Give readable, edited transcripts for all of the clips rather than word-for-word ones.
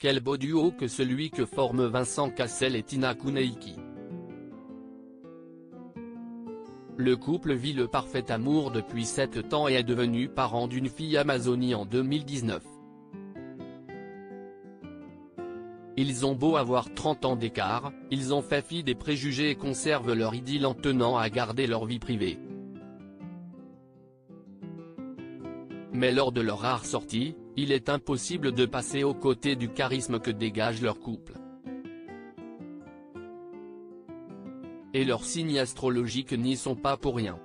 Quel beau duo que celui que forment Vincent Cassel et Tina Kuneiki. Le couple vit le parfait amour depuis 7 ans et est devenu parent d'une fille Amazonie en 2019. Ils ont beau avoir 30 ans d'écart, ils ont fait fi des préjugés et conservent leur idylle en tenant à garder leur vie privée. Mais lors de leur rare sortie, il est impossible de passer aux côtés du charisme que dégage leur couple. Et leurs signes astrologiques n'y sont pas pour rien.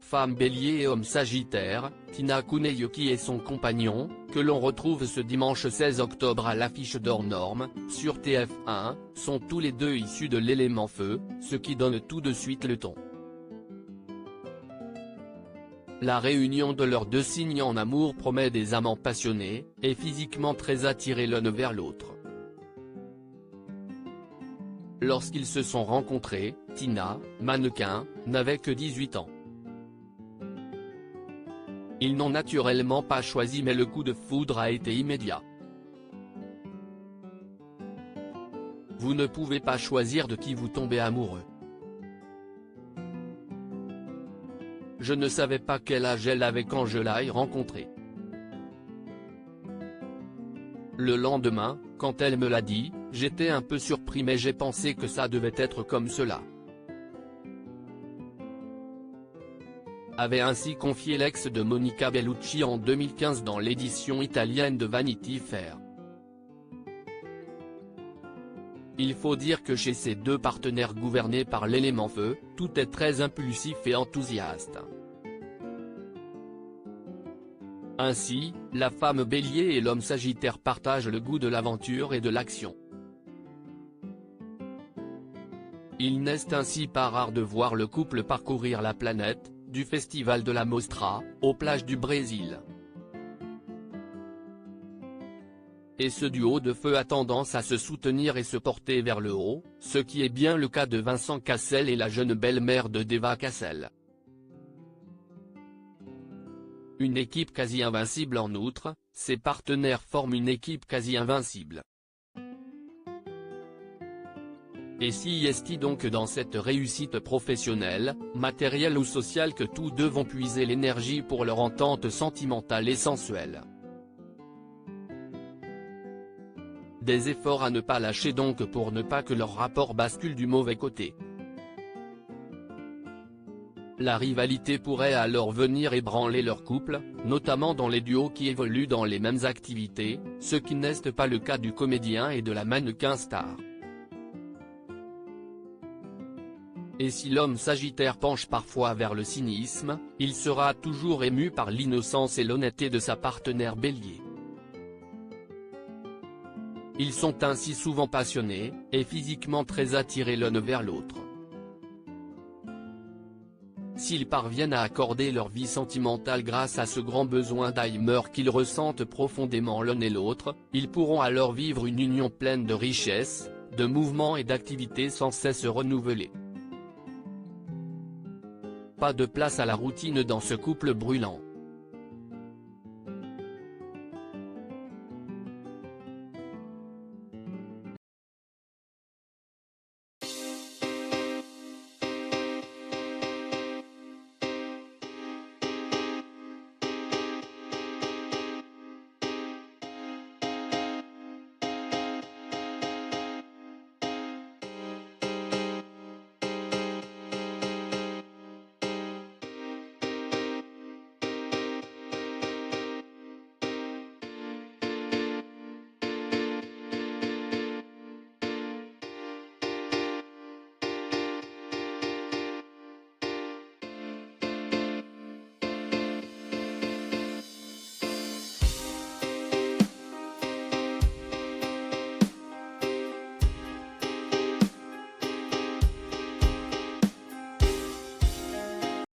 Femme Bélier et homme Sagittaire, Tina Kuneiki et son compagnon, que l'on retrouve ce dimanche 16 octobre à l'affiche d'Hors Normes, sur TF1, sont tous les deux issus de l'élément feu, ce qui donne tout de suite le ton. La réunion de leurs deux signes en amour promet des amants passionnés, et physiquement très attirés l'un vers l'autre. Lorsqu'ils se sont rencontrés, Tina, mannequin, n'avait que 18 ans. Ils n'ont naturellement pas choisi mais le coup de foudre a été immédiat. Vous ne pouvez pas choisir de qui vous tombez amoureux. Je ne savais pas quel âge elle avait quand je l'ai rencontrée. Le lendemain, quand elle me l'a dit, j'étais un peu surpris mais j'ai pensé que ça devait être comme cela. Avait ainsi confié l'ex de Monica Bellucci en 2015 dans l'édition italienne de Vanity Fair. Il faut dire que chez ces deux partenaires gouvernés par l'élément feu, tout est très impulsif et enthousiaste. Ainsi, la femme Bélier et l'homme Sagittaire partagent le goût de l'aventure et de l'action. Il n'est ainsi pas rare de voir le couple parcourir la planète, du festival de la Mostra, aux plages du Brésil. Et ce duo de feu a tendance à se soutenir et se porter vers le haut, ce qui est bien le cas de Vincent Cassel et la jeune belle-mère de Deva Cassel. Une équipe quasi invincible en outre, ses partenaires forment une équipe quasi invincible. Et si est-il donc dans cette réussite professionnelle, matérielle ou sociale que tous deux vont puiser l'énergie pour leur entente sentimentale et sensuelle. Des efforts à ne pas lâcher donc pour ne pas que leur rapport bascule du mauvais côté. La rivalité pourrait alors venir ébranler leur couple, notamment dans les duos qui évoluent dans les mêmes activités, ce qui n'est pas le cas du comédien et de la mannequin star. Et si l'homme Sagittaire penche parfois vers le cynisme, il sera toujours ému par l'innocence et l'honnêteté de sa partenaire Bélier. Ils sont ainsi souvent passionnés, et physiquement très attirés l'un vers l'autre. S'ils parviennent à accorder leur vie sentimentale grâce à ce grand besoin d'amour qu'ils ressentent profondément l'un et l'autre, ils pourront alors vivre une union pleine de richesses, de mouvements et d'activités sans cesse renouvelées. Pas de place à la routine dans ce couple brûlant.